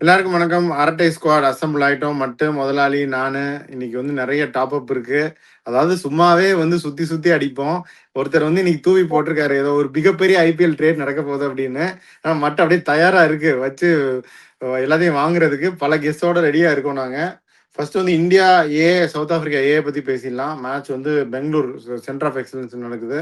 எல்லாருக்கும் வணக்கம். அரட்டை ஸ்குவாட் அசெம்பிள் ஆயிட்டோம். முதலாளி, நானு. இன்னைக்கு வந்து நெறைய டாப் அப் இருக்கு. அதாவது சும்மாவே வந்து சுத்தி சுத்தி அடிப்போம். ஒருத்தர் வந்து இன்னைக்கு தூவி போட்டிருக்காரு. ஏதோ ஒரு மிகப்பெரிய ஐபிஎல் ட்ரேட் நடக்க போகுது அப்படின்னு. ஆனா அப்படியே தயாரா இருக்கு. வச்சு எல்லாத்தையும் வாங்குறதுக்கு பல கெஸ்ஸோட ரெடியா இருக்கோம் நாங்க. ஃபர்ஸ்ட் வந்து இந்தியா ஏ, சவுத் ஆப்பிரிக்கா ஏ பத்தி பேசிடலாம். மேட்ச் வந்து பெங்களூர் சென்டர் ஆஃப் எக்ஸலன்ஸ் நடக்குது.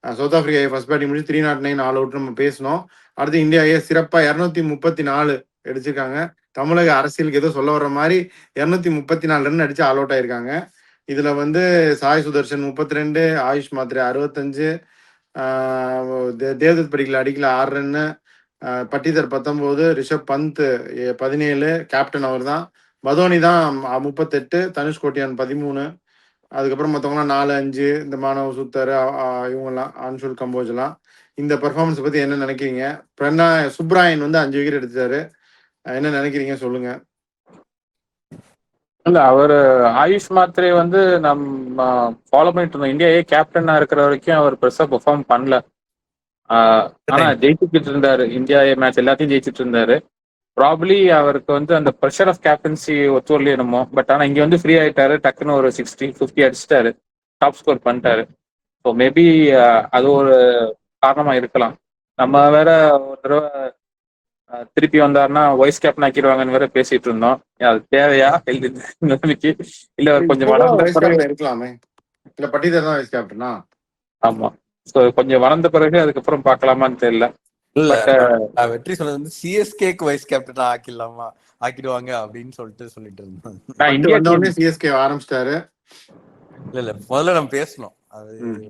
சவுத் ஆப்பிரிக்கா ஏ ஃபர்ஸ்ட் பேட்டிங் முடிஞ்சு 309 ஆல் அவுட் நம்ம பேசணும். அடுத்து இந்தியா ஏ சிறப்பா 234 அடிச்சிருக்காங்க. தமிழக அரசியலுக்கு ஏதோ சொல்ல வர்ற மாதிரி 234 ரன் அடிச்சு ஆல் அவுட் ஆயிருக்காங்க. இதுல வந்து சாய் சுதர்ஷன் 32, ஆயுஷ் மாத்ரே 65, தேவ்தத் படிக்கல அடிக்கல 6 ரன்னு, பட்டிதர் 19, ரிஷப் பந்த் 17, கேப்டன் அவர் தான். பதோனி தான் 38, தனுஷ் கோட்டியான் 13. அதுக்கப்புறம் மற்றவங்களாம் 4-5, இந்த மானவ சுத்தர் இவங்கெல்லாம் அன்ஷுல் கம்போஜ் எல்லாம். இந்த பெர்ஃபார்மன்ஸ் பத்தி என்ன நினைக்கிறீங்க? சுப்ராயன் வந்து 5 விக்கெட் எடுத்தாரு. என்ன நினைக்கிறீங்க சொல்லுங்க. இல்ல அவரு ஆயுஷ் மாத்ரே வந்து நம்ம ஃபாலோ பண்ணிட்டு இருந்தோம். இந்தியா ஏ கேப்டனா இருக்கிற வரைக்கும் அவர் பெருசா பெர்ஃபார்ம் பண்ணல. ஆனா ஜெயிச்சுட்டு இருந்தாரு. இந்தியா ஏ மேட்ச் எல்லாத்தையும் ஜெயிச்சுட்டு இருந்தாரு. ப்ராபப்ளி அவருக்கு வந்து அந்த ப்ரெஷர் ஆஃப் கேப்டன்சி ஒத்து வரல என்னமோ. பட் ஆனா இங்க வந்து ஃப்ரீ ஆயிட்டாரு. டக்குன்னு ஒரு 60-50 அடிச்சிட்டாரு. டாப் ஸ்கோர் பண்ணிட்டாரு. ஸோ மேபி அது ஒரு காரணமா இருக்கலாம். நம்ம வேற ஒரு தடவை திருப்பி வந்தாருன்னா வைஸ் கேப்டன் ஆக்கிடுவாங்கன்னு வேற பேசிட்டு இருந்தோம். அது தேவையா நிலைமைக்கு? இல்ல அவர் கொஞ்சம் வளர்ந்த பிறகு இருக்கலாமே. இல்ல பட்டிதர் தான் வைஸ் கேப்டனா? ஆமா. ஸோ கொஞ்சம் வளர்ந்த பிறகு அதுக்கப்புறம் பார்க்கலாமான்னு தெரியல. இல்ல நான் வெற்றி சொன்னது வந்து சிஎஸ்கேக்கு வைஸ் கேப்டனா ஆக்கிடுவாங்க அப்படின்னு சொல்லிட்டு இருந்தேன். சிஎஸ்கே ஆரம்பிச்சிட்டாரு. இல்ல முதல்ல நம்ம பேசணும்.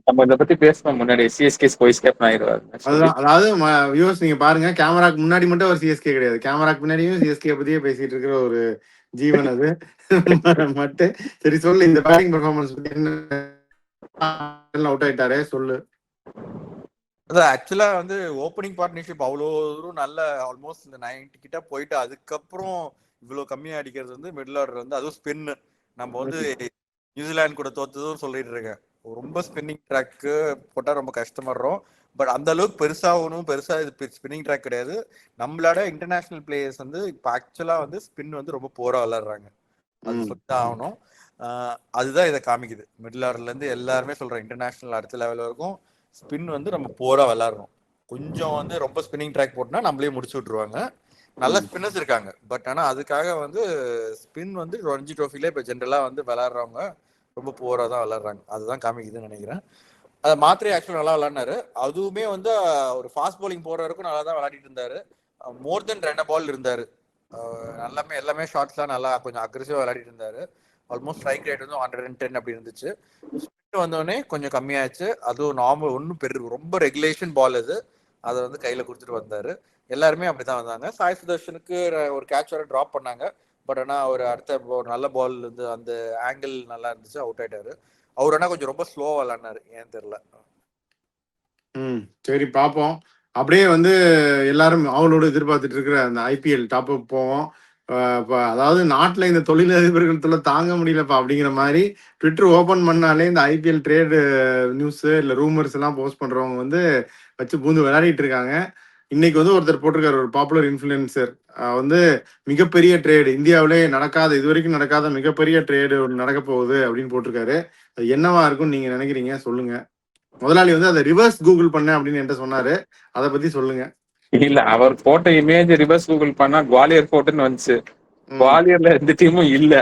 நம்ம இதை பத்தி பேசணும் முன்னாடி. சிஎஸ்கே வைஸ் கேப்டன் ஆயிடுவாரு. அதாவது வியூவர்ஸ் நீங்க பாருங்க, கேமராக்கு முன்னாடி மட்டும் ஒரு சிஎஸ்கே கிடையாது. கேமராக்கு பின்னாடியும் சிஎஸ்கே பத்தியே பேசிட்டு இருக்கிற ஒரு ஜீவன் அது மட்டும். சரி சொல்லு, இந்த பேட்டிங் பெர்ஃபார்மன்ஸ் பத்தி என்ன அவுட் ஆயிட்டாரே சொல்லு. அதான் ஆக்சுவலா வந்து ஓப்பனிங் பார்ட்னர்ஷிப் அவ்வளோ தூரம் நல்ல ஆல்மோஸ்ட் இந்த 90 கிட்ட போயிட்டு அதுக்கப்புறம் இவ்வளவு கம்மியா அடிக்கிறது வந்து மிடில் ஆர்டர் வந்து அதுவும் ஸ்பின். நம்ம வந்து நியூசிலாந்து கூட தோத்ததும் சொல்லிட்டு இருக்கேன். ரொம்ப ஸ்பின்னிங் ட்ராக்கு போட்டா ரொம்ப கஷ்டப்படுறோம். பட் அந்த அளவுக்கு பெருசா இது ஸ்பின்னிங் ட்ராக் கிடையாது. நம்மளோட இன்டர்நேஷனல் பிளேயர்ஸ் வந்து இப்போ ஆக்சுவலா வந்து ஸ்பின் வந்து ரொம்ப போரா விளையாடுறாங்க. அது சொல்லிதான் ஆகணும். அதுதான் இதை காமிக்குது. மிடில் ஆர்டர்ல இருந்து எல்லாருமே சொல்றேன், இன்டர்நேஷனல் அடுத்த லெவல் வரைக்கும் ஸ்பின் வந்து நம்ம போரா விளையாடுறோம். கொஞ்சம் வந்து ரொம்ப ஸ்பின்னிங் ட்ராக் போட்டோம்னா நம்மளே முடிச்சு விட்டுருவாங்க. நல்ல ஸ்பின்னர்ஸ் இருக்காங்க. பட் ஆனா அதுக்காக வந்து ஸ்பின் வந்து ரஞ்சி ட்ரோஃபில இப்ப ஜென்ரலா வந்து விளையாடுறவங்க ரொம்ப போரா தான் விளையாடுறாங்க. அதுதான் காமிக்குதுன்னு நினைக்கிறேன். அதை மாத்திரை ஆக்சுவலா நல்லா விளையாடினாரு. அதுவுமே வந்து ஒரு ஃபாஸ்ட் பவுலிங் போற வரைக்கும் நல்லா தான் விளையாடிட்டு இருந்தாரு. மோர் தென் 2 பால் இருந்தாரு. எல்லாமே ஷார்ட்ஸ்லாம் நல்லா கொஞ்சம் அக்ரெசிவா விளையாடிட்டு இருந்தாரு. ஆல்மோஸ்ட் ஸ்ட்ரைக் ரேட் வந்து 110 அப்படி இருந்துச்சு. ஸ்பின் வந்தோடனே கொஞ்சம் கம்மியாச்சு. அதுவும் நார்மல் ஒன்றும் ரொம்ப ரெகுலேஷன் பால் அது. அதை வந்து கையில கொடுத்துட்டு வந்தாரு. எல்லாருமே அப்படிதான் வந்தாங்க. சாய் சுதர்ஷனுக்கு ஒரு கேட்ச் வர டிராப் பண்ணாங்க. பட் ஆனா அவர் அடுத்த ஒரு நல்ல பால் இருந்து அந்த ஆங்கிள் நல்லா இருந்துச்சு, அவுட் ஆயிட்டாரு. அவர் ஆனா கொஞ்சம் ரொம்ப ஸ்லோவா விளையாடினாரு, ஏன்னு தெரியல. சரி பார்ப்போம். அப்படியே வந்து எல்லாரும் அவளோட எதிர்பார்த்துட்டு இருக்கிற அந்த ஐபிஎல் டாப் அப் போவோம். அதாவது நாட்டில் இந்த தொழிலதிபர்கள்ல தாங்க முடியலப்பா அப்படிங்கிற மாதிரி ட்விட்டர் ஓபன் பண்ணாலே இந்த ஐபிஎல் ட்ரேடு நியூஸ் இல்லை ரூமர்ஸ் எல்லாம் போஸ்ட் பண்றவங்க வந்து வச்சு பூந்து விளையாடிட்டு இருக்காங்க. இன்னைக்கு வந்து ஒருத்தர் போட்டிருக்காரு, ஒரு பாப்புலர் இன்ஃபுளுசர் வந்து மிகப்பெரிய ட்ரேடு இந்தியாவிலே நடக்காத, இது வரைக்கும் நடக்காத மிகப்பெரிய ட்ரேடு நடக்க போகுது அப்படின்னு போட்டிருக்காரு. அது என்னவா இருக்கும்னு நீங்க நினைக்கிறீங்க சொல்லுங்க. முதலாளி வந்து அதை ரிவர்ஸ் கூகுள் பண்ண அப்படின்னு என்கிட்ட சொன்னாரு. அதை பத்தி சொல்லுங்க. இல்ல அவர் போட்ட இமேஜ் ரிவர்ஸ் கூகுள் பண்ணா குவாலியர் போட்டுன்னு வந்துச்சு. குவாலியர்ல எந்த டீமும் இல்ல.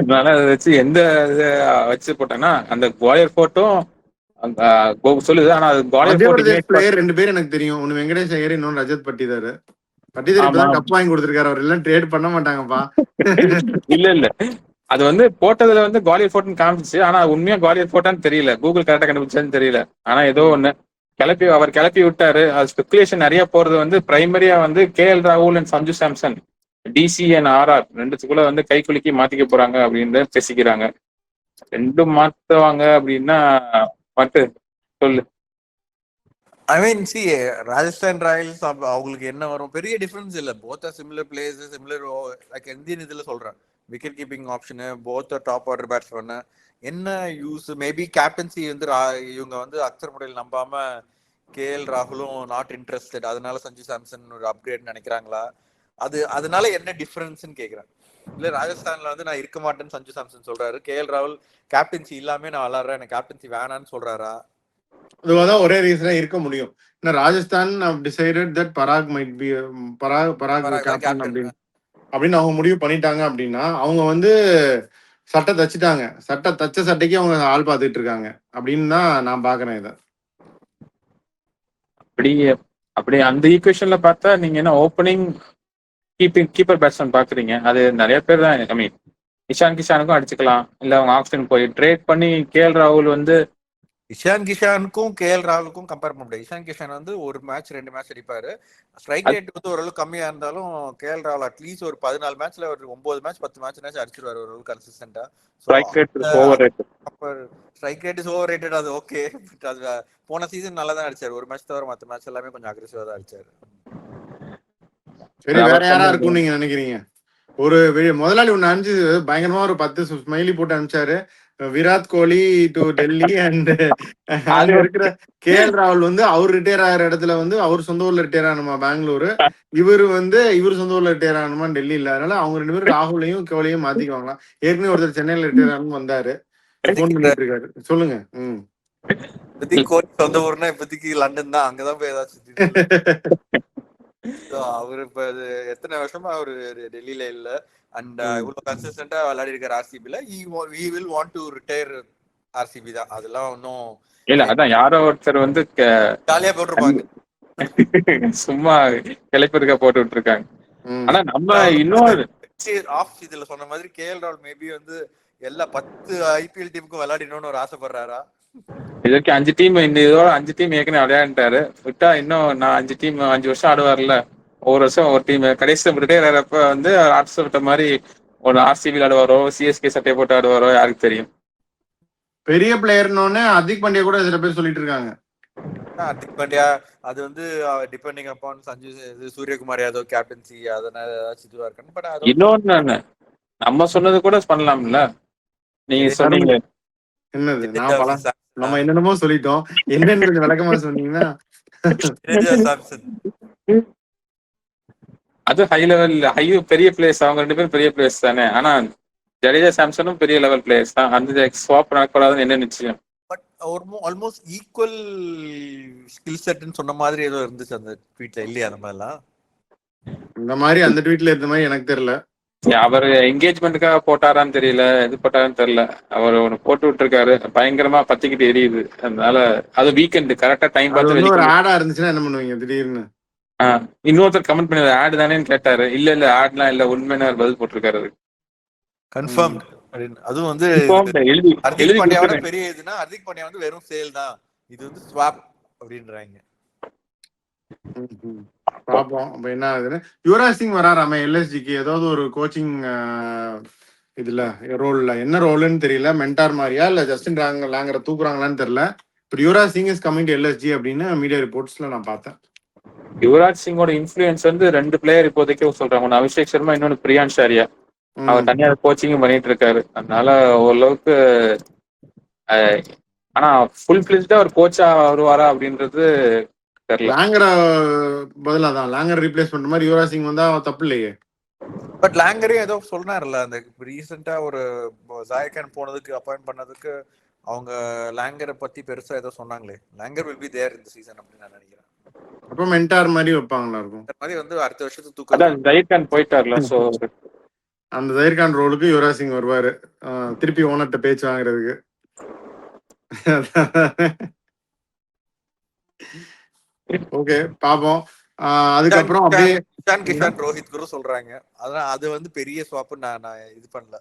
அதனால அதை வச்சு எந்த வச்சு போட்டேன்னா அந்த குவாலியர் போட்டும் சொல்லுது. ஆனா அது குவாலியர் பிளேயர் 2 பேர் எனக்கு தெரியும். ஒன்னு வெங்கடேஷ் ஐயர், இன்னொன்னு ரஜத் பட்டிதார். பட்டிதார் இப்பதான் கப் வாங்கி கொடுத்திருக்காரு. அவர் எல்லாம் ட்ரேட் பண்ண மாட்டாங்கப்பா. இல்ல அது வந்து போட்டதுல வந்து குவாலியர் போட்டுன்னு காமிச்சு. ஆனா உண்மையா குவாலியர் போட்டான்னு தெரியல. கூகுள் கரெக்டா கண்டுபிடிச்சான்னு தெரியல. ஆனா ஏதோ ஒண்ணு அவர் கிளப்பி விட்டாரு. அது ஸ்பெகுலேஷன் நிறைய போறது வந்து பிரைமரியா வந்து KL ராகுல் and Sanju Samson, DC and RR ரெண்டுத்துக்குள்ள வந்து கை குலுக்கி மாத்திக்க போறாங்க அப்படின்னு பேசிக்கிறாங்க. ரெண்டும் மாத்துவாங்க அப்படின்னா மட்டு சொல்லு. ஐ மீன் சி ராஜஸ்தான் ராயல்ஸ் அவங்களுக்கு என்ன வரும், பெரிய டிஃபரன்ஸ் இல்லை. Both similar players, similar like Indian இதுல சொல்றேன். Wicket keeping option, both top order batsman. என்ன யூஸ்? மேபி கேப்டன்சி வந்து இவங்க வந்து அக்சர் பட்டேல் நம்பாம KL ராகுலும் நாட் இன்ட்ரெஸ்டட், அதனால சஞ்சு சாம்சன் ஒரு அப்கிரேட் நினைக்கிறாங்களா? அதனால என்ன டிஃபரன்ஸ்னு கேக்குறேன். இல்ல ராஜஸ்தான்ல வந்து நான் இருக்க மாட்டேன்னு சஞ்சு சாம்சன் சொல்றாரு, கேஎல் ராகுல் கேப்டன்சி இல்லாம நான் விளையாடுறேன், எனக்கு கேப்டன்சி வேணான்னு சொல்றாரா? அதுதான் ஒரே ரீசனா இருக்க முடியும். Rajasthan decided that Parag might be Parag captain அப்படின்னு அவங்க முடிவு பண்ணிட்டாங்க அப்படின்னா அவங்க வந்து சட்டை தச்சுட்டாங்க. சட்டை தச்ச சட்டைக்கு அவங்க ஆள் பார்த்துட்டு இருக்காங்க அப்படின்னு தான் நான் பாக்குறேன் இதை. அப்படி அந்த ஈக்குவேஷன்ல பார்த்தா நீங்க என்ன ஓப்பனிங் கீப்பர் பேட்ஸ்மேன் பாக்குறீங்க. அது நிறைய பேர் தான். ஐ மீன் இஷான் கிஷானுக்கும் அடிச்சுக்கலாம், இல்ல அவங்க ஆப்ஷன் போய் ட்ரேட் பண்ணி கேஎல் ராகுல் வந்து இஷான் கிஷானுக்கும் கேஎல் ராகுலுக்கும் கம்பேர் பண்ண முடியாது. இஷான் கிஷான் வந்து ஒரு மேட்ச் 2 மேட்ச் அடிப்பாரு. ஸ்ட்ரைக் ரேட் வந்து ஓரளவு கம்மியா இருந்தாலும் கேஎல் ராகுல் அட்லீஸ்ட் ஒரு 14 மேட்ச்ல ஒரு 9 மேட்ச் 10 மேட்ச் அடிச்சிருவாரு ஓரளவு கன்சிஸ்டன்டா. Strike rate overrated. Strike rate is overrated, அது ஓகே. பட் அது போன சீசன் நல்லா தான் அடிச்சாரு. ஒரு மேட்ச் தவிர மற்ற மேட்ச் எல்லாமே கொஞ்சம் அக்ரெசிவா தான் அடிச்சாரு. சரி, வேற யாரா இருக்கும்னு நீங்க நினைக்கிறீங்க? ஒரு முதலாளி ஒண்ணு அனுப்பிச்சு பயங்கரமா ஒரு 10 ஸ்மைலி போட்டு அனுப்பிச்சாரு. விராட் கோலி டு டெல்லி அண்ட் அங்க இருக்கிற கேஎல் ராகுல் வந்து அவர் ரிட்டையர் ஆகிற இடத்துல வந்து அவர் சொந்த ஊர்ல ரிட்டையர் ஆகணுமா பெங்களூரு, இவர் சொந்த ஊர்ல ரிட்டையர் ஆகணுமா டெல்லியில. அதனால அவங்க 2 பேரும் ராகுலையும் கோலியும் மாத்திக்குவாங்களாம். ஏற்கனவே ஒருத்தர் சென்னையில ரிட்டையர் ஆகணும் வந்தாரு, போன் பண்ணிட்டு இருக்காரு. சொல்லுங்க. கோலி சொந்த ஊர்னா இப்போதைக்கு லண்டன் தான், அங்கதான் போய் ஏதாச்சும் அவரு இப்ப எத்தனை வருஷமா அவரு டெல்லியில இல்ல. அண்ட் இவ்வளவு கன்சிஸ்டன்டா விளையாடி இருக்காரு ஆர்சிபில. he will want to retire RCB தான். அதெல்லாம் ஒன்னும் இல்ல. அதான் யாரோ ஒருத்தர் வந்து ஜாலியா போட்டுருப்பாங்க, சும்மா கிளைப்பிருக்க போட்டு விட்டுருக்காங்க. ஆனா நம்ம இன்னொரு ஆஃப் இதுல சொன்ன மாதிரி கேஎல் ராகுல் மேபி வந்து எல்லா 10 ஐபிஎல் டீமுக்கும் விளையாடணும்னு ஒரு ஆசைப்படுறாரா? இதற்கு 5 டீம், இந்த இதோட 5 டீம் ஏற்கனவே விளையாண்டாரு. விட்டா இன்னும் நான் 5 வருஷம் ஆடுவார்ல. ஒரு வருஷம் ஒரு டீம் கடைசி ரிட்டையர் ஆகிறப்ப வந்து ஆர்ட்ஸ் விட்ட மாதிரி ஒரு ஆர்சிபி ஆடுவாரோ, சிஎஸ்கே சட்டை போட்டு ஆடுவாரோ யாருக்கு தெரியும். பெரிய பிளேயர்னு ஹர்திக் பாண்டியா கூட சில பேர் சொல்லிட்டு இருக்காங்க. ஹர்திக் பாண்டியா அது வந்து depending upon Sanju Suryakumar Yadav captaincy அதனால ஏதாச்சும் இதுவா இருக்கு. பட் இன்னொன்னு நம்ம சொன்னது கூட பண்ணலாம்ல. நீங்க சொன்னீங்க என்னது, நம்ம என்னென்னமோ சொல்லிட்டோம். என்னன்னு விளக்கமா சொன்னீங்கன்னா அது ஹை லெவல் பெரிய பிளேயர்ஸ். அவங்க 2 பேரும் பெரிய பிளேயர்ஸ் தானே. ஆனா ஜடேஜா சாம்சனும் பெரிய லெவல் பிளேயர்ஸ் தான். அந்த ஸ்வாப் நடக்கூடாதுன்னு என்ன நிச்சயம்? பட் ஆல்மோஸ்ட் ஈக்குவல் ஸ்கில் செட்னு சொன்ன மாதிரி ஏதோ இருந்துச்சு அந்த ட்வீட்ல, இல்லையா? அந்த மாதிரிலாம் இந்த மாதிரி அந்த ட்வீட்ல இருந்த மாதிரி எனக்கு தெரியல. அவர் என்கேஜ்மெண்ட்டுக்காக போட்டாரான்னு தெரியல, எது போட்டாரான்னு தெரியல. அவர் ஒண்ணு போட்டு விட்டுருக்காரு, பயங்கரமா பத்திக்கிட்டு எரியுது. அதனால அது வீக்கெண்ட் கரெக்டா டைம் பார்த்து ஒரு ஆடா இருந்துச்சுன்னா என்ன பண்ணுவீங்க திடீர்னு? இன்னொருத்தர் கமெண்ட் பண்ணி ஆட் தானேன்னு கேட்டாரு. இல்ல ஆட்லாம் இல்ல, உண்மையான பதில் போட்டிருக்காரு. கன்ஃபார்ம். அதுவும் வந்து ஹர்திக் பாண்டியாவோட பெரிய இதுனா ஹர்திக் பாண்டியா வந்து வெறும் சேல் தான், இது வந்து ஸ்வாப் அப்படின்றாங்க. பாப்போம் அப்ப என்ன ஆகுதுன்னு. யுவராஜ் சிங் வராராமே எல்எஸ்ஜிக்கு, ஏதாவது ஒரு கோச்சிங் இதுல ரோல்ல. என்ன ரோல்னு தெரியல, மென்டார் மாதிரியா இல்ல ஜஸ்டின் லாங்கரை தூக்குறாங்களான்னு தெரியல. But Yuvraj Singh is coming to LSG அப்படின்னு மீடியா ரிப்போர்ட்ஸ்ல நான் பார்த்தேன். யுவராஜ் சிங்கோட இன்ஃபுளுன்ஸ் வந்து 2 பிளேயர் இப்போதைக்கு சொல்றாங்க, ஒன்னு அபிஷேக் சர்மா, இன்னொன்னு பிரியான் ஷாரியா. அவர் தனியா கோச்சிங் பண்ணிட்டு இருக்காரு. அதனால ஓரளவுக்கு ஆனா ஃபுல் ஃபிளெஜ்டா ஒரு கோச்சா வருவாரா அப்படின்றது தெரியல. லாங்கர பதிலா தான் லாங்கர் ரீப்ளேஸ் பண்ற மாதிரி யுவராஜ் சிங் வந்தா தப்பு இல்லையே. பட் லாங்கரே ஏதோ சொன்னார்ல, அந்த ரீசெண்டா ஒரு ஜாயக்கான் போனதுக்கு அப்பாயிண்ட் பண்ணதுக்கு அவங்க லாங்கரை பத்தி பெருசா ஏதோ சொன்னாங்களே. லாங்கர் will be there இந்த சீசன் அப்படின்னு நான் நினைக்கிறேன். அப்ப மென்டார் மாதிரி வைப்பாங்களா இருக்கும். இந்த மாதிரி வந்து அடுத்த வருஷத்துக்கு தூக்க. அதான் ஜாயக்கான் போயிட்டார்ல, சோ அந்த ஜாயக்கான் ரோலுக்கு யுவராஜ் சிங் வருவாரு, திருப்பி ஓனர்ட்ட பேச்சு வாங்குறதுக்கு. ஓகே பாப்போம். அதுக்கப்புறம் அப்படியே இஷான் கிஷான் ரோஹித் குரு சொல்றாங்க. அதான் அது வந்து பெரிய ஸ்வாப் நான் இது பண்ணல.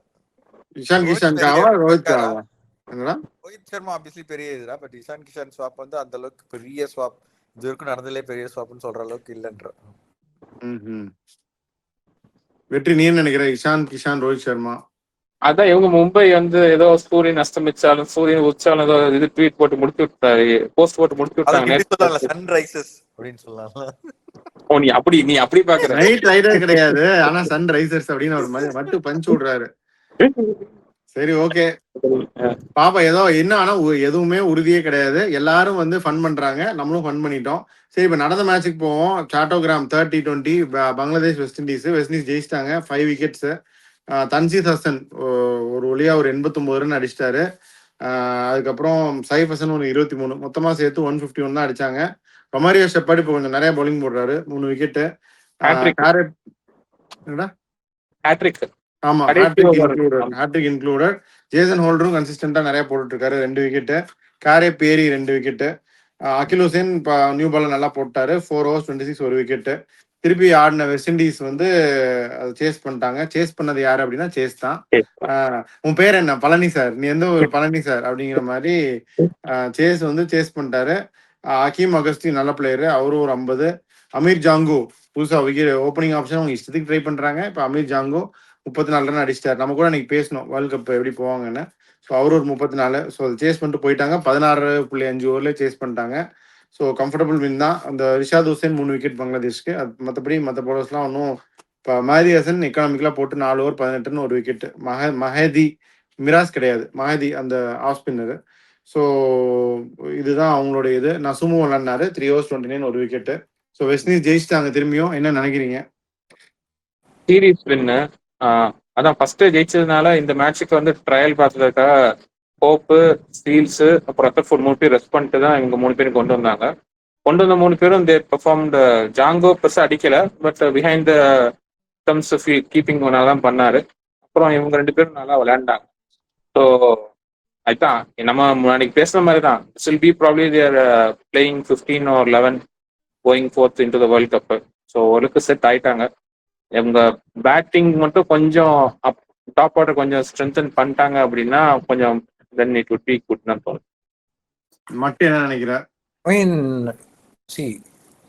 இஷான் கிஷான் காவா ரோஹித் காவா? என்னடா ரோஹித் சர்மா ஆப்வியஸ்லி பெரிய இதுடா. பட் இஷான் கிஷான் ஸ்வாப் வந்து அந்த அளவுக்கு பெரிய ஸ்வாப் இது வரைக்கும் நடந்ததுலே பெரிய ஸ்வாப்னு சொல்ற அளவுக்கு இல்லைன்ற. வெற்றி நீ என்ன நினைக்கிற? இஷான் கிஷான் ரோஹித் சர்மா. அதான் இவங்க மும்பை வந்து ஏதோ சூரியன் அஸ்தமிச்சாலும் சூரியன் உச்சாலும் ஏதோ இது ட்வீட் போட்டு முடிச்சு விட்டாரு, போஸ்ட் போட்டு முடிச்சு விட்டாங்க. சன்ரைசர்ஸ் அப்படின்னு சொல்லலாம். ஓ நீ அப்படி பாக்குற? நைட் ரைடர் கிடையாது, ஆனா சன் ரைசர்ஸ் அப்படின்னு ஒரு மாதிரி மட்டும் பஞ்ச் விடுறாரு. சரி, ஓகே. பாப்பா ஏதோ என்ன ஆனா எதுவுமே உறுதியே கிடையாது. எல்லாரும் வந்து ஃபன் பண்றாங்க, நம்மளும் ஃபன் பண்ணிட்டோம். சரி, இப்ப நடந்த மேட்சுக்கு போவோம். Chattogram 30-20 Bangladesh West Indies. West Indies ஜெயிச்சிட்டாங்க 5 விக்கெட்ஸ். தன்சீர் ஹசன் ஒரு வழியா ஒரு 89 ரன் அடிச்சிட்டாரு. அதுக்கப்புறம் சைஃப் ஹசன் ஒரு 23, மொத்தமா சேர்த்து 151 தான் அடிச்சாங்க. ரொமாரியோ ஷெப்பர்ட் இப்போ கொஞ்சம் நிறைய பவுலிங் போடுறாரு, 3 விக்கெட்டு. ஆமா, ஹேட்ரிக் இன்க்ளூடட். ஜேசன் ஹோல்டரும் கன்சிஸ்டன்டா நிறைய போட்டுட்டு இருக்காரு, 2 விக்கெட்டு. காரே பேரி 2 விக்கெட்டு. அகில் ஹுசேன் நியூ பால் நல்லா போட்டாரு, 4 overs 26 ஒரு விக்கெட்டு. திருப்பி ஆடின வெஸ்ட் இண்டீஸ் வந்து அதை சேஸ் பண்ணிட்டாங்க. சேஸ் பண்ணது யாரு அப்படின்னா சேஸ் தான். உன் பேர் என்ன? பழனி சார். நீ எந்த ஒரு பழனி சார் அப்படிங்கிற மாதிரி சேஸ் வந்து சேஸ் பண்ணிட்டாரு. ஹக்கீம் அகஸ்டி நல்ல பிளேயரு, அவரும் ஒரு 50. அமீர் ஜாங்கோ புதுசா ஓப்பனிங் ஆப்ஷன் அவங்க இஷ்டத்துக்கு ட்ரை பண்றாங்க. இப்போ அமீர் ஜாங்கோ 34 ரன் அடிச்சிட்டாரு. நம்ம கூட இன்னைக்கு பேசணும் வேர்ல்டு கப் எப்படி போவாங்கன்னு. ஸோ அவரு ஒரு 34. ஸோ அதை சேஸ் பண்ணிட்டு போயிட்டாங்க. 16.5 ஓவர்ல சேஸ் பண்ணிட்டாங்க. ஸோ கம்ஃபர்டபுள் வின் தான். அந்த ரிஷாத் ஹுசேன் 3 விக்கெட் பங்களாதேஷ்க்கு. அது மற்றபடி மற்ற பவுலர்ஸ்லாம் ஒன்றும். இப்போ மஹதி ஹசன் எக்கனாமிக்கலாக போட்டு 4 over 18 ஒரு விக்கெட். மஹதி மிராஸ் கிடையாது, மஹதி அந்த ஆஃப் ஸ்பின்னர். ஸோ இதுதான் அவங்களோட இது. நசுமு விளாட்னாரு 3 overs 29 ஒரு விக்கெட்டு. ஸோ வெஸ்ட் இண்டீஸ் ஜெயிச்சிட்டாங்க. திரும்பியும் என்ன நினைக்கிறீங்க? சீரீஸ் வின்னு. அதான் ஃபர்ஸ்ட் ஜெயிச்சதுனால இந்த மேட்சுக்கு வந்து ட்ரையல் பார்த்ததுக்காக ஹோப்பு, ஸ்டீல்ஸ், அப்புறம் ரத்தர்ஃபோர்ட் 3 பேர் ரெஸ்ட் பண்ணிட்டு தான் இவங்க 3 பேரும் கொண்டு வந்தாங்க. கொண்டு வந்த 3 பேரும் பெர்ஃபார்ம்டு. ஜாங்கோ பெருசா அடிக்கல, பட் பிஹைண்ட் த டம்ஸ் கீப்பிங் நல்லா தான் பண்ணாரு. அப்புறம் இவங்க 2 பேரும் நல்லா விளையாண்டாங்க. ஸோ அதுதான் நம்ம அன்னைக்கு பேசுன மாதிரி தான். This will be probably there playing 15 or 11 going forth into the world cup. So ஒருக்கு செட் ஆயிட்டாங்க. இவங்க பேட்டிங் மட்டும் கொஞ்சம் டாப் ஆர்டர் கொஞ்சம் ஸ்ட்ரென்தன் பண்ணிட்டாங்க அப்படின்னா கொஞ்சம் then it would be good தான் தோணும். மட்டும் என்ன நினைக்கிற? ஐ மீன்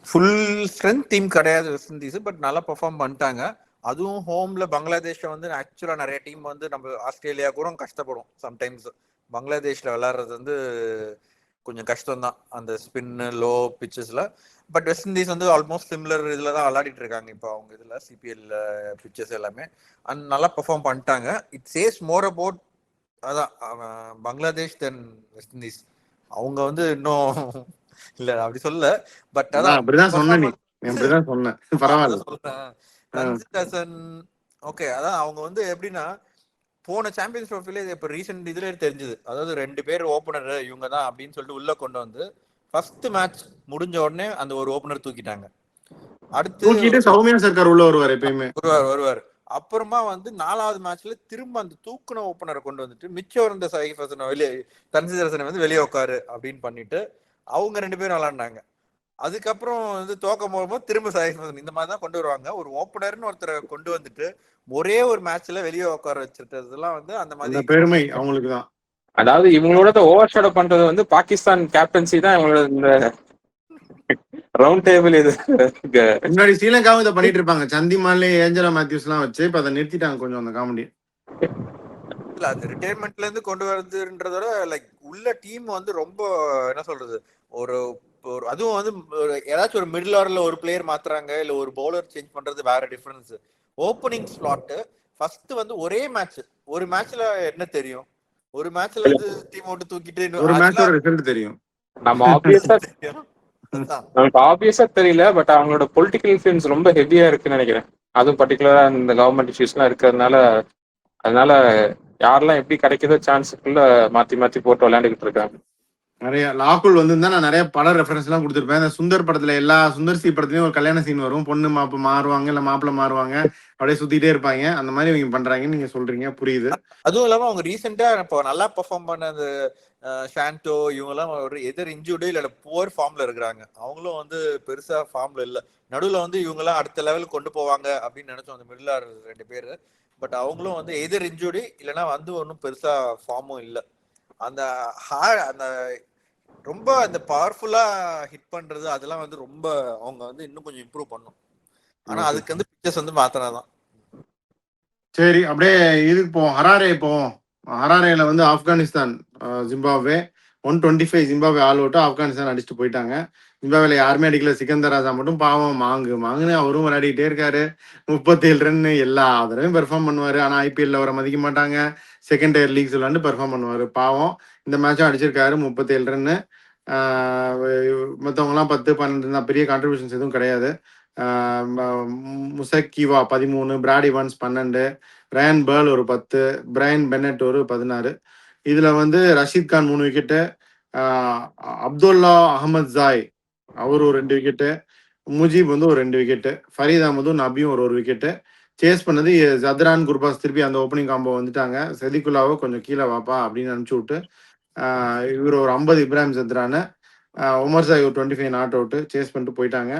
ஃபுல் ஸ்ட்ரென்த் டீம் கிடையாது வெஸ்ட் இண்டீஸ், பட் நல்லா பெர்ஃபார்ம் பண்ணிட்டாங்க. அதுவும் ஹோம்ல பங்களாதேஷை வந்து ஆக்சுவலா நிறைய டீம் வந்து நம்ம ஆஸ்திரேலியா கூட கஷ்டப்படும் சம்டைம்ஸ். பங்களாதேஷ்ல விளையாடுறது வந்து கொஞ்சம் கஷ்டம் தான் அந்த ஸ்பின்னு லோ பிச்சஸ்ல. பட் வெஸ்ட் இண்டீஸ் வந்து ஆல்மோஸ்ட் சிமிலர் இதில் தான் விளையாடிட்டு இருக்காங்க இப்போ அவங்க இதில் சிபிஎல் பிச்சர்ஸ் எல்லாமே. அண்ட் நல்லா பெர்ஃபார்ம் பண்ணிட்டாங்க. இட் சேஸ் மோர் அபவுட் அதான் பங்களாதேஷ் தென் வெஸ்ட் இண்டீஸ். அவங்க வந்து இன்னும் இல்ல அப்படி சொல்ல, பட் அதான் அப்படிதான் சொன்னேன். நீ அப்படிதான் சொன்னேன், பரவாயில்ல சொல்றேன். தன்சீர் ஹசன் ஓகே, அதான் அவங்க வந்து எப்படின்னா போன சாம்பியன்ஸ் ட்ரோஃபில இப்ப ரீசெண்ட் இதுல தெரிஞ்சது. அதாவது 2 பேர் ஓபனர் இவங்க தான் அப்படின்னு சொல்லிட்டு உள்ள கொண்டு வந்து ஃபர்ஸ்ட் மேட்ச் முடிஞ்ச உடனே அந்த ஒரு ஓபனர் தூக்கிட்டாங்க. அடுத்து சௌமியா சர்க்கார் உள்ள வருவார், எப்பயுமே வருவார். அப்புறமா வந்து 4வது மேட்ச்ல திரும்ப அந்த தூக்குன ஓபனரை கொண்டு வந்துட்டு மிச்சம் இருந்த சைஃப் ஹசனை வெளியே, தன்சீர் ஹசனை வந்து வெளியே உட்காரு அப்படின்னு பண்ணிட்டு அவங்க 2 பேரும் விளையாண்டாங்க. அதுக்கப்புறம் வந்து தோக்க போகும்போது திரும்ப சைஃப் ஹசன் இந்த மாதிரி தான் கொண்டு வருவாங்க. ஒரு ஓப்பனர்னு ஒருத்தரை கொண்டு வந்துட்டு ஒரே ஒரு மேட்ச்ல வெளியே உட்கார வச்சிருக்கிறதுலாம் வந்து அந்த மாதிரி பெருமை அவங்களுக்கு தான். அதாவது இவங்களோட ஓவர் ஷேடோ பண்றது வந்து பாகிஸ்தான் கேப்டன்சி தான் இவங்களோட இந்த ரவுண்ட் டேபிள். இது முன்னாடி ஸ்ரீலங்காவும் இதை பண்ணிட்டு இருப்பாங்க, சந்திமாலே ஏஞ்சலா மேத்யூஸ் எல்லாம் வச்சு. இப்ப அதை நிறுத்திட்டாங்க கொஞ்சம் அந்த காமெடி. இல்ல அது ரிட்டையர்மெண்ட்ல இருந்து கொண்டு வருதுன்றதோட லைக் உள்ள டீம் வந்து ரொம்ப என்ன சொல்றது, ஒரு அதுவும் வந்து ஏதாச்சும் ஒரு மிடில் ஆர்டர்ல ஒரு பிளேயர் மாத்துறாங்க இல்ல ஒரு பவுலர் சேஞ்ச் பண்றது வேற டிஃபரன்ஸ். ஓப்பனிங் ஸ்லாட் ஃபர்ஸ்ட் வந்து ஒரே மேட்ச், ஒரு மேட்ச்ல என்ன தெரியும், ஒரு மேட்ச்ல இருந்து டீம் விட்டு தூக்கிட்டு ஒரு மேட்சோட ரிசல்ட் தெரியும். நம்ம ஆப்வியஸா தெரியல, பட் அவங்களோட பொலிட்டிக்கல் இன்ஃப்ளூயன்ஸ் ரொம்ப ஹெவியா இருக்குன்னு நினைக்கிறேன். அதுவும் பர்டிகுலரா இந்த கவர்மெண்ட் இஷ்யூஸ்லாம் இருக்கிறதுனால, அதனால யாரெல்லாம் எப்படி கிடைக்குதோ சான்ஸுக்குள்ள மாத்தி மாத்தி போட்டு விளையாண்டுக்கிட்டு இருக்காங்க. நிறைய லாக்குள் வந்து நான் நிறைய பட ரெஃபரன்ஸ் எல்லாம் கொடுத்துருப்பேன். இந்த சுந்தர் படத்துல எல்லா சுந்தர் சி படத்துலயும் ஒரு கல்யாண சீன் வரும், பொண்ணு மாப்பு மாறுவாங்க இல்ல மாப்பிள்ள மாறுவாங்க, அப்படியே சுத்திட்டே இருப்பாங்க. அந்த மாதிரி இவங்க பண்றாங்கன்னு நீங்க சொல்றீங்க, புரியுது. அதுவும் இல்லாம அவங்க ரீசெண்டா இப்போ நல்லா பெர்ஃபார்ம் பண்ண அந்த ஷாண்டோ இவங்க எல்லாம் ஒரு எதர் இன்ஜூர்டு இல்ல புவர் ஃபார்ம்ல இருக்கிறாங்க. அவங்களும் வந்து பெருசா ஃபார்ம்ல இல்ல. நடுவுல வந்து இவங்க எல்லாம் அடுத்த லெவலுக்கு கொண்டு போவாங்க அப்படின்னு நினைச்சோம் அந்த மிடில் ஆர் 2 பேரு. பட் அவங்களும் வந்து எதர் இன்ஜூர்டு இல்லைன்னா வந்து ஒன்றும் பெருசா ஃபார்மும் இல்லை. அந்த அந்த ரொம்ப அந்த பவர்ஃபுல்லா ஹிட் பண்றது அதெல்லாம் வந்து ரொம்ப அவங்க வந்து இன்னும் கொஞ்சம் இம்ப்ரூவ் பண்ணும். ஆனா அதுக்கு வந்து பிக்சர்ஸ் வந்து மாத்தினாதான். சரி, அப்படியே இதுக்கு போவோம், ஹராரே போவோம். ஹராரேல வந்து Afghanistan Zimbabwe 125 Zimbabwe all out. Afghanistan அடிச்சுட்டு போயிட்டாங்க. ஜிம்பாப்வேல யாருமே அடிக்கல, சிக்கந்தர் ராஜா மட்டும் பாவம் மாங்குன்னு அவரும் விளையாடிக்கிட்டே இருக்காரு. 37 ரன் எல்லா தடவையும் பெர்ஃபார்ம் பண்ணுவாரு. ஆனா ஐபிஎல்ல அவரை மதிக்க மாட்டாங்க, செகண்ட் டயர் லீக்ஸ் விளாண்டு பெர்ஃபார்ம் பண்ணுவார். பாவம் இந்த மேட்சும் அடிச்சிருக்காரு 37 ரன்னு. மற்றவங்கலாம் 10 12 தான், பெரிய கான்ட்ரிபியூஷன்ஸ் எதுவும் கிடையாது. முசக்கிவா 13, பிராட் இவான்ஸ் 12, ரயான் பேர்ல் ஒரு 10, பிரையன் பென்னட் ஒரு 16. இதுல வந்து ரஷீத் கான் 3 விக்கெட்டு, அப்துல்லா அகமது ஜாய் அவர் ஒரு 2 விக்கெட்டு, முஜீப் வந்து ஒரு 2 விக்கெட்டு, ஃபரீத் அகமதும் நபியும் ஒரு விக்கெட்டு. சேஸ் பண்ணது ஜத்ரான் குர்பாஸ் திருப்பி அந்த ஓப்பனிங் காம்போ வந்துட்டாங்க. செதிகுல்லாவை கொஞ்சம் கீழே வாப்பா அப்படின்னு அனுப்பிச்சு விட்டு இவர் ஒரு 50 இப்ராஹிம் ஜத்ரானு, உமர் சாய் ஒரு 25 நாட் அவுட்டு சேஸ் பண்ணிட்டு போயிட்டாங்க.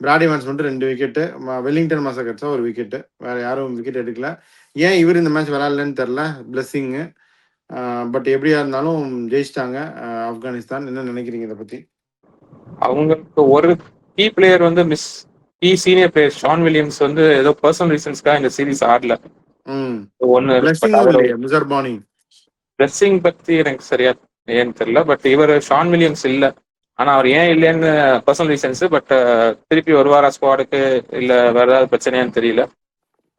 பிராட் இவான்ஸ் மட்டும் 2 விக்கெட்டு, வெல்லிங்டன் மசகட்ஸா ஒரு விக்கெட்டு, வேற யாரும் விக்கெட் எடுக்கல. ஏன் இவர் இந்த மேட்ச் விளையாடலன்னு தெரில, பிளெஸ்ஸிங்கு. பட் எப்படியா இருந்தாலும் ஜெயிச்சிட்டாங்க ஆப்கானிஸ்தான். என்ன நினைக்கிறீங்க இதை பத்தி? அவங்களுக்கு ஒரு கீ பிளேயர் வந்து key senior player Sean Williams வந்து ஏதோ பர்சனல் ரீசன்ஸ்க்காக இந்த சீரீஸ் ஆடல. ஒன்னு பிளெஸிங் பத்தி எனக்கு சரியா ஏன்னு தெரியல. பட் இவர் ஷான் வில்லியம்ஸ் இல்ல, ஆனா அவர் ஏன் இல்லைன்னு பர்சனல் ரீசன்ஸ். பட் திருப்பி வருவாரா ஸ்குவாடுக்கு இல்ல வேற ஏதாவது பிரச்சனையான்னு தெரியல.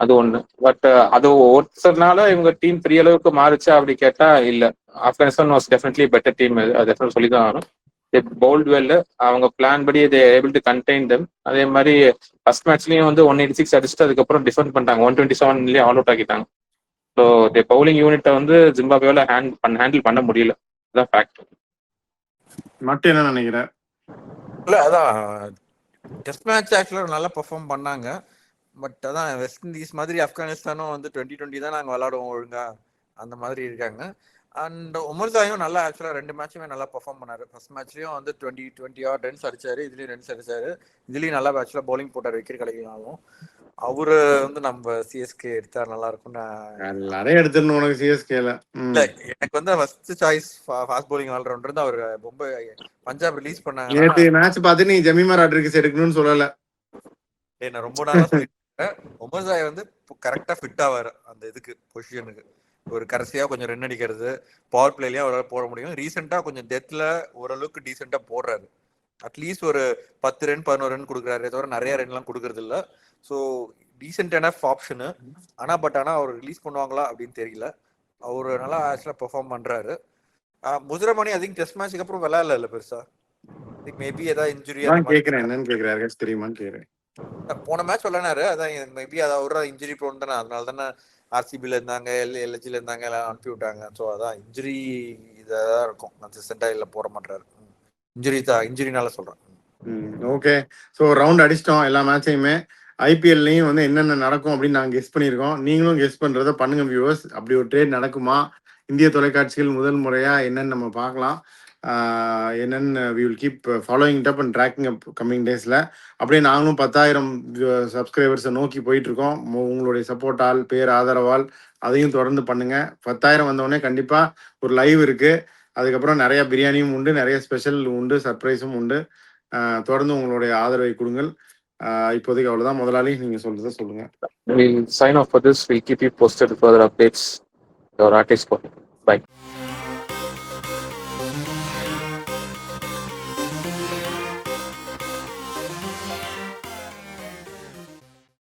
அது ஒண்ணு. பட் அது ஒருத்தர்னால இவங்க டீம் பெரிய அளவுக்கு மாறுச்சா அப்படி கேட்டா இல்ல. Afghanistan was definitely better team, அது சொல்லிதான் ஆகணும். பவுல்ட் வெல், அவங்க பிளான் படி they able to contain them. அதே மாதிரி ஃபர்ஸ்ட் மேட்ச்லயும் வந்து 186 அடிச்சுட்டு அதுக்கப்புறம் டிஃபெண்ட் பண்ணிட்டாங்க, 127 ஆல் அவுட் ஆக்கிட்டாங்க. ஸோ பவுலிங் யூனிட்டை வந்து ஜிம்பாப்வேல ஹேண்டில் பண்ண முடியல. அதான் ஃபேக்ட். மட்டும் என்ன நினைக்கிறேன் இல்ல அதான் டெஸ்ட் மேட்ச் ஆக்சுவலாக நல்லா பெர்ஃபார்ம் பண்ணாங்க. பட் அதான் வெஸ்ட் இண்டீஸ் மாதிரி ஆப்கானிஸ்தானும் வந்து 2020 தான் நாங்கள் விளாடுவோம் ஒழுங்கா அந்த மாதிரி இருக்காங்க. அண்ட் உமர்சாயும் நல்லா ஆக்சுவலாக 2 மேட்சுமே நல்லா பெர்ஃபார்ம் பண்ணாரு. ஃபர்ஸ்ட் மேட்ச்லயும் வந்து 20 ரன்ஸ் அடிச்சாரு, இதுலயும் ரன்ஸ் அடிச்சாரு, இதுலயும் நல்லா ஆக்சுவலாக பவுலிங் போட்டார் விக்கெட் கிடைக்கலாலும். அவரு வந்து நம்ம சிஎஸ்கே எடுத்தா நல்லா இருக்கும். நிறைய எடுத்துடணும் உனக்கு சிஎஸ்கேல. இல்ல எனக்கு வந்து first choice fast bowling all rounder தான். அவர் ரொம்ப பஞ்சாப் ரிலீஸ் பண்ணாங்க. நேத்து மேட்ச் பார்த்து நீ ஜமீமா ராட்ரிகஸ் எடுக்கணும்னு சொல்லல, நான் ரொம்ப நாளா சொல்லிட்டேன். உமர்சாய் வந்து கரெக்டா ஃபிட் ஆவாரு அந்த இதுக்கு பொசிஷனுக்கு. ஒரு கடைசியா கொஞ்சம் ரன் அடிக்கிறது, பவர் பிளேலயும் அவரால் போட முடியும். ரீசெண்டா கொஞ்சம் டெத்ல ஓரளவுக்கு டீசெண்டா போடுறாரு. அட்லீஸ்ட் ஒரு 10 ரன் 11 ரன் கொடுக்குறாரு, தவிர நிறைய ரன் எல்லாம் கொடுக்கறது இல்ல. So decent enough option. ஆனா அவர் ரிலீஸ் பண்ணுவாங்களா அப்படின்னு தெரியல. அவரு நல்லா ஆக்சுவலா பெர்ஃபார்ம் பண்றாரு. முஸ்ரமணி ஐ திங்க் டெஸ்ட் மேட்ச்க்கு அப்புறம் விளையாடல இல்ல பெருசா. மேபி ஏதாவது இன்ஜுரி கேக்குறேன் என்னன்னு கேக்குறாரு தெரியுமான்னு கேக்குறேன். போன மேட்ச் விளையாடாரு, அதான் மேபி அதாவது இன்ஜுரி ப்ரோன் தானே, அதனால தானே ஆர்சிபில இருந்தாங்க, எல்ஹெச்ல இருந்தாங்க, எல்லாம் அனுப்பி விட்டாங்க. ஸோ அதான் இன்ஜுரி இதாக இருக்கும், கன்சிஸ்டண்டா இல்லை போட மாட்டாரு. இன்ஜுரினால சொல்றேன். ஓகே, ஸோ ரவுண்ட் அடிச்சிட்டோம் எல்லா மேட்சையுமே. ஐபிஎல்லையும் வந்து என்னென்ன நடக்கும் அப்படின்னு நாங்கள் கெஸ் பண்ணியிருக்கோம். நீங்களும் கெஸ் பண்றத பண்ணுங்க வியூவர்ஸ். அப்படி ஒரு ட்ரேட் நடக்குமா? இந்திய தொலைக்காட்சிகள் முதல் முறையா என்னன்னு நம்ம பார்க்கலாம். என்னன்னு we will keep following up and tracking upcoming டேஸ்ல. அப்படியே நாங்களும் 10,000 சப்ஸ்கிரைபர்ஸை நோக்கி போயிட்டு இருக்கோம். உங்களுடைய சப்போர்ட்டால், பேர் ஆதரவால் அதையும் தொடர்ந்து பண்ணுங்க. 10,000 வந்தோடனே கண்டிப்பா ஒரு லைவ் இருக்கு. அதுக்கப்புறம் நிறைய பிரியாணியும் உண்டு, நிறைய ஸ்பெஷல் உண்டு, சர்ப்ரைஸும் உண்டு. தொடர்ந்து உங்களுடைய ஆதரவை கொடுங்கள். இப்போதைக்கு அவ்வளவுதான். முதலாளி நீங்க சொல்றதை சொல்லுங்க. We'll sign off for this. We'll keep you posted with further updates. Your artist. Bye.